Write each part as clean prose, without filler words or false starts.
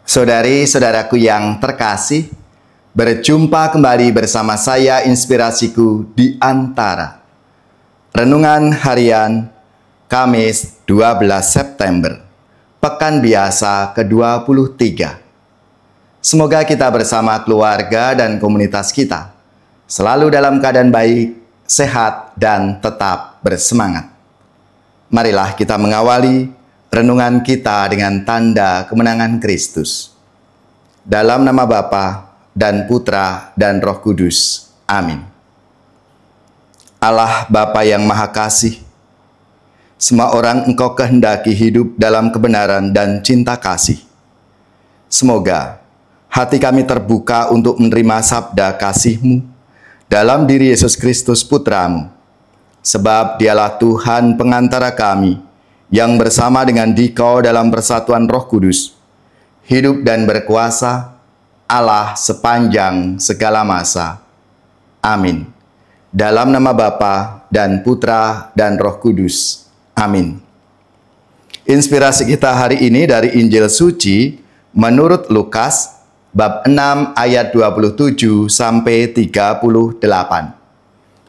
Saudari-saudaraku yang terkasih, berjumpa kembali bersama saya Inspirasiku di Antara. Renungan Harian Kamis 12 September, Pekan Biasa ke-23. Semoga kita bersama keluarga dan komunitas kita selalu dalam keadaan baik, sehat, dan tetap bersemangat. Marilah kita mengawali renungan kita dengan tanda kemenangan Kristus. Dalam nama Bapa dan Putra dan Roh Kudus. Amin. Allah Bapa yang Maha Kasih, semua orang Engkau kehendaki hidup dalam kebenaran dan cinta kasih. Semoga hati kami terbuka untuk menerima sabda kasih-Mu dalam diri Yesus Kristus Putra-Mu, sebab Dialah Tuhan pengantara kami, yang bersama dengan Dikau dalam persatuan Roh Kudus, hidup dan berkuasa, Allah sepanjang segala masa. Amin. Dalam nama Bapa dan Putra dan Roh Kudus. Amin. Inspirasi kita hari ini dari Injil Suci menurut Lukas, bab 6 ayat 27 sampai 38.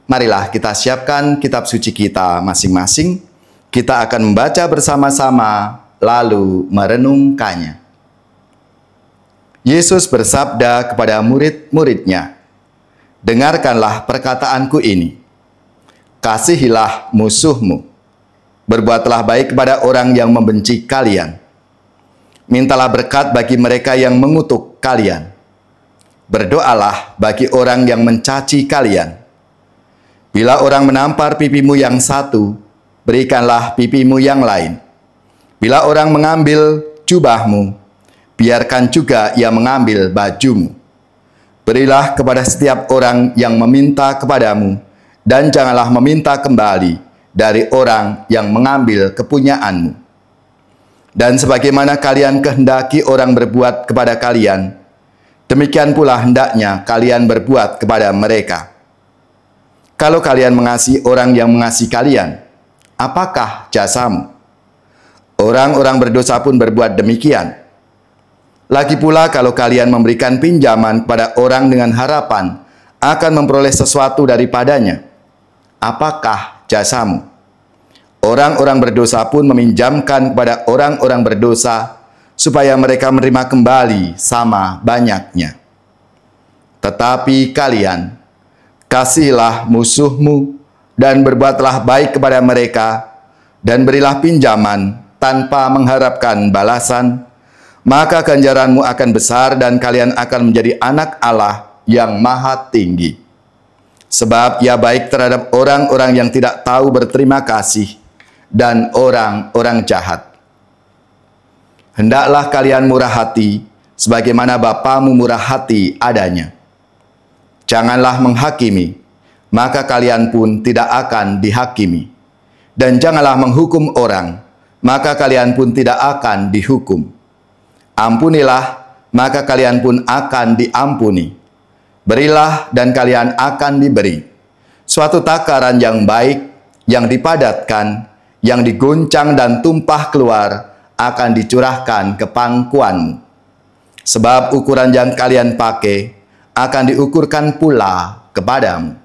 Marilah kita siapkan kitab suci kita masing-masing. Kita akan membaca bersama-sama, lalu merenungkannya. Yesus bersabda kepada murid-muridnya, "Dengarkanlah perkataanku ini. Kasihilah musuhmu. Berbuatlah baik kepada orang yang membenci kalian. Mintalah berkat bagi mereka yang mengutuk kalian. Berdoalah bagi orang yang mencaci kalian. Bila orang menampar pipimu yang satu, berikanlah pipimu yang lain. Bila orang mengambil jubahmu, biarkan juga ia mengambil bajumu. Berilah kepada setiap orang yang meminta kepadamu, dan janganlah meminta kembali dari orang yang mengambil kepunyaanmu. Dan sebagaimana kalian kehendaki orang berbuat kepada kalian, demikian pula hendaknya kalian berbuat kepada mereka. Kalau kalian mengasihi orang yang mengasihi kalian, apakah jasamu? Orang-orang berdosa pun berbuat demikian. Lagi pula kalau kalian memberikan pinjaman kepada orang dengan harapan akan memperoleh sesuatu daripadanya, apakah jasamu? Orang-orang berdosa pun meminjamkan kepada orang-orang berdosa supaya mereka menerima kembali sama banyaknya. Tetapi kalian, kasihilah musuhmu, dan berbuatlah baik kepada mereka, dan berilah pinjaman tanpa mengharapkan balasan, maka ganjaranmu akan besar dan kalian akan menjadi anak Allah yang Maha Tinggi. Sebab Ia baik terhadap orang-orang yang tidak tahu berterima kasih dan orang-orang jahat. Hendaklah kalian murah hati, sebagaimana Bapamu murah hati adanya. Janganlah menghakimi, maka kalian pun tidak akan dihakimi. Dan janganlah menghukum orang, maka kalian pun tidak akan dihukum. Ampunilah, maka kalian pun akan diampuni. Berilah, dan kalian akan diberi. Suatu takaran yang baik, yang dipadatkan, yang diguncang dan tumpah keluar, akan dicurahkan ke pangkuanmu. Sebab ukuran yang kalian pakai akan diukurkan pula kepadamu."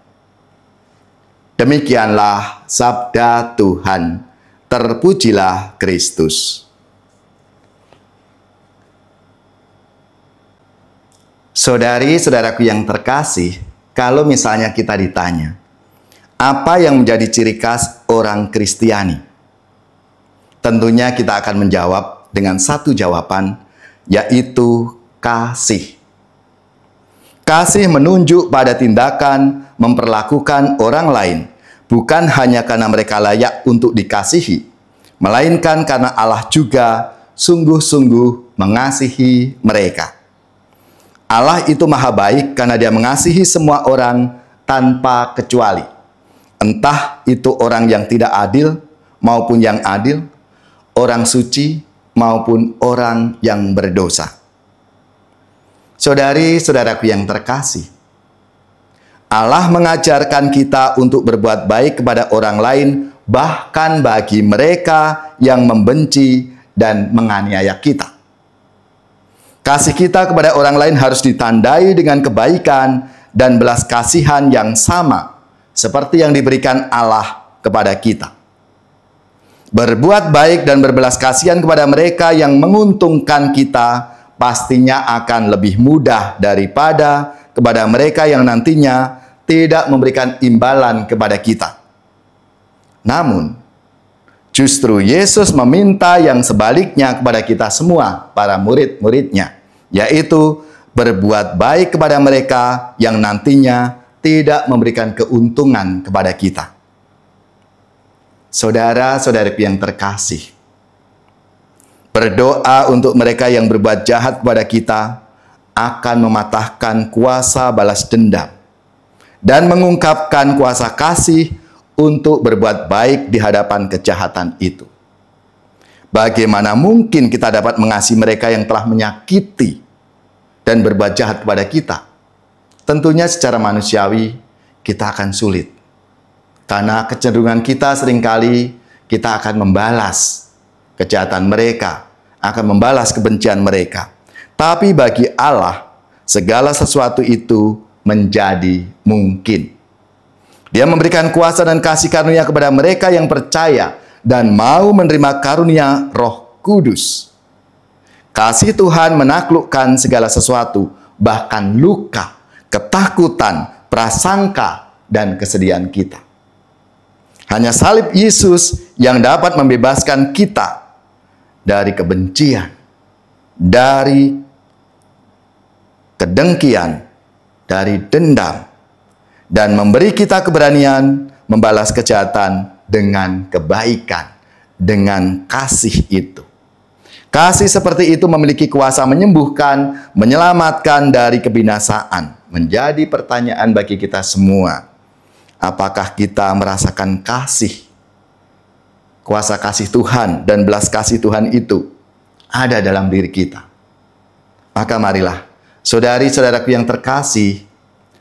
Demikianlah sabda Tuhan. Terpujilah Kristus. Saudari-saudaraku yang terkasih, kalau misalnya kita ditanya, apa yang menjadi ciri khas orang Kristiani? Tentunya kita akan menjawab dengan satu jawaban, yaitu kasih. Kasih menunjuk pada tindakan memperlakukan orang lain, bukan hanya karena mereka layak untuk dikasihi, melainkan karena Allah juga sungguh-sungguh mengasihi mereka. Allah itu maha baik karena Dia mengasihi semua orang tanpa kecuali. Entah itu orang yang tidak adil maupun yang adil, orang suci maupun orang yang berdosa. Saudari-saudaraku yang terkasih, Allah mengajarkan kita untuk berbuat baik kepada orang lain, bahkan bagi mereka yang membenci dan menganiaya kita. Kasih kita kepada orang lain harus ditandai dengan kebaikan dan belas kasihan yang sama, seperti yang diberikan Allah kepada kita. Berbuat baik dan berbelas kasihan kepada mereka yang menguntungkan kita pastinya akan lebih mudah daripada kepada mereka yang nantinya tidak memberikan imbalan kepada kita. Namun, justru Yesus meminta yang sebaliknya kepada kita semua, para murid-muridnya, yaitu berbuat baik kepada mereka yang nantinya tidak memberikan keuntungan kepada kita. Saudara-saudariku yang terkasih, berdoa untuk mereka yang berbuat jahat kepada kita akan mematahkan kuasa balas dendam dan mengungkapkan kuasa kasih untuk berbuat baik di hadapan kejahatan itu. Bagaimana mungkin kita dapat mengasihi mereka yang telah menyakiti dan berbuat jahat kepada kita? Tentunya secara manusiawi kita akan sulit. Karena kecenderungan kita seringkali kita akan membalas kejahatan mereka, akan membalas kebencian mereka. Tapi bagi Allah, segala sesuatu itu menjadi mungkin. Dia memberikan kuasa dan kasih karunia kepada mereka yang percaya dan mau menerima karunia Roh Kudus. Kasih Tuhan menaklukkan segala sesuatu, bahkan luka, ketakutan, prasangka, dan kesedihan kita. Hanya salib Yesus yang dapat membebaskan kita dari kebencian, dari kedengkian, dari dendam, dan memberi kita keberanian membalas kejahatan dengan kebaikan, dengan kasih itu. Kasih seperti itu memiliki kuasa menyembuhkan, menyelamatkan dari kebinasaan. Menjadi pertanyaan bagi kita semua. Apakah kita merasakan kasih, kuasa kasih Tuhan dan belas kasih Tuhan itu ada dalam diri kita? Maka marilah, saudari-saudaraku yang terkasih,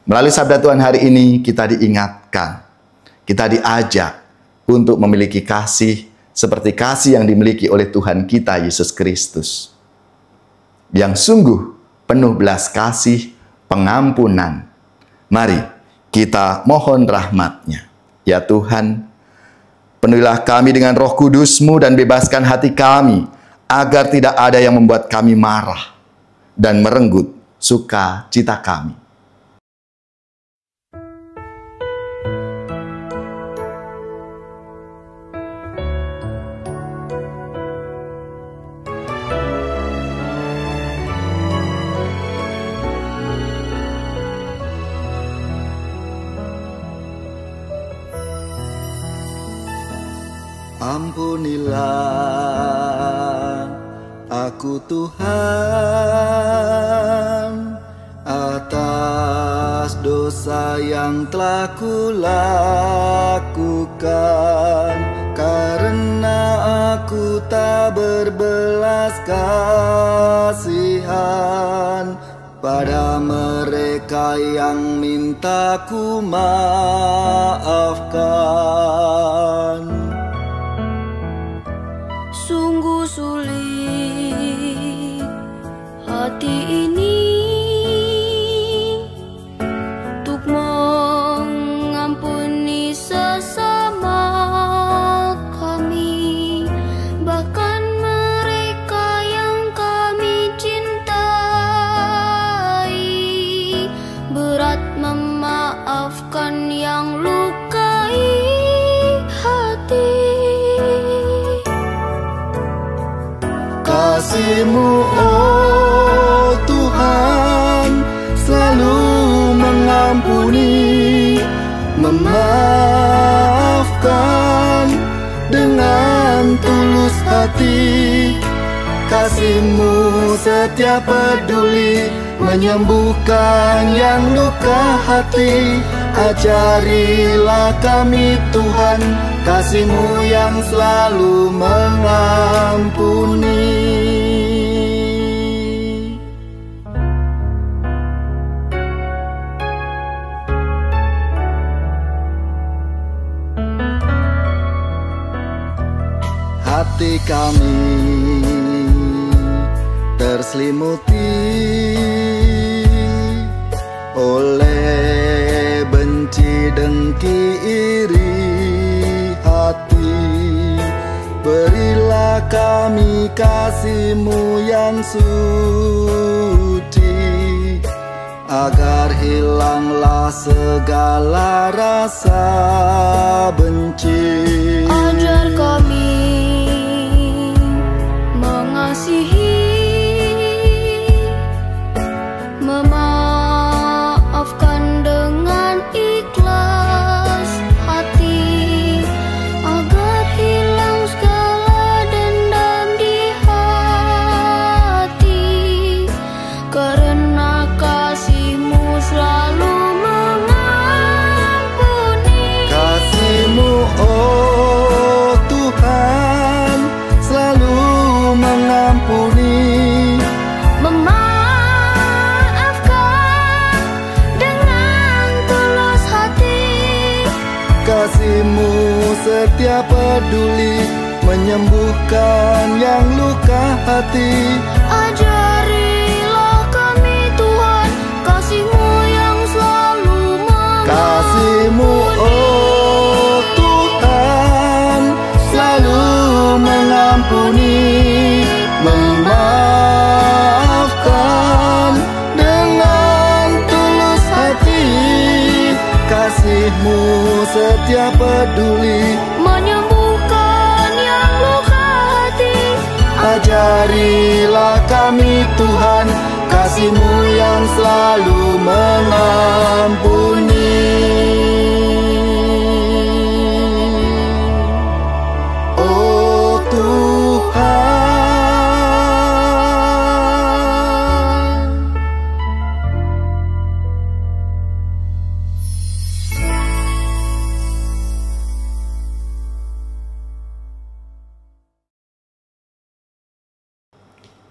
melalui sabda Tuhan hari ini kita diingatkan, kita diajak untuk memiliki kasih seperti kasih yang dimiliki oleh Tuhan kita Yesus Kristus, yang sungguh penuh belas kasih, pengampunan. Mari kita mohon rahmat-Nya. Ya Tuhan, penuhilah kami dengan Roh Kudus-Mu dan bebaskan hati kami, agar tidak ada yang membuat kami marah dan merenggut sukacita kami. Ampunilah aku Tuhan atas dosa yang telah kulakukan, karena aku tak berbelas kasihan pada mereka yang minta ku maafkan. Sungguh sulit hati ini untuk mengampuni sesama kami, bahkan mereka yang kami cintai. Berat memaafkan yang lukai hati. Kasih-Mu, oh Tuhan, selalu mengampuni, memaafkan dengan tulus hati. Kasih-Mu setia peduli, menyembuhkan yang luka hati. Ajarilah kami Tuhan, kasih-Mu yang selalu mengampuni. Hati kami diselimuti oleh benci, dengki, iri hati. Berilah kami kasih-Mu yang suci, agar hilanglah segala rasa benci. Ajar kami mengasihi, memaafkan dengan ikhlas hati, agar hilang segala dendam di hati. Karena kasih-Mu selalu mengampuni. Kasih-Mu, oh Tuhan, selalu mengampuni, Memaafkan dengan tulus hati. kasih-Mu setia peduli, menyembuhkan yang luka hati. Ajarilah kami Tuhan, kasih-Mu yang selalu Kasih-Mu, oh Tuhan, selalu mengampuni, memaafkan dengan tulus hati. Kasih-Mu setia peduli, menyembuhkan yang luka hati. ajarilah kami Tuhan, kasih-Mu yang selalu mengampuni. Oh Tuhan.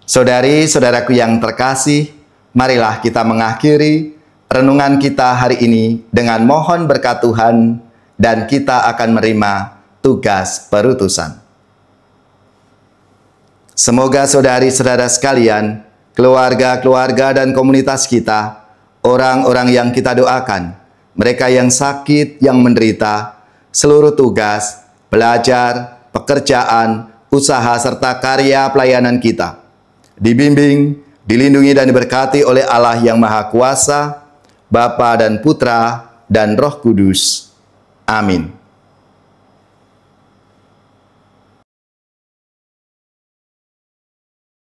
Saudari-saudaraku yang terkasih, marilah kita mengakhiri renungan kita hari ini dengan mohon berkat Tuhan, dan kita akan menerima tugas perutusan. Semoga saudari-saudara sekalian, keluarga-keluarga dan komunitas kita, orang-orang yang kita doakan, mereka yang sakit, yang menderita, seluruh tugas, belajar, pekerjaan, usaha, serta karya pelayanan kita dibimbing, dilindungi dan diberkati oleh Allah yang Maha Kuasa, Bapa dan Putra dan Roh Kudus. Amin.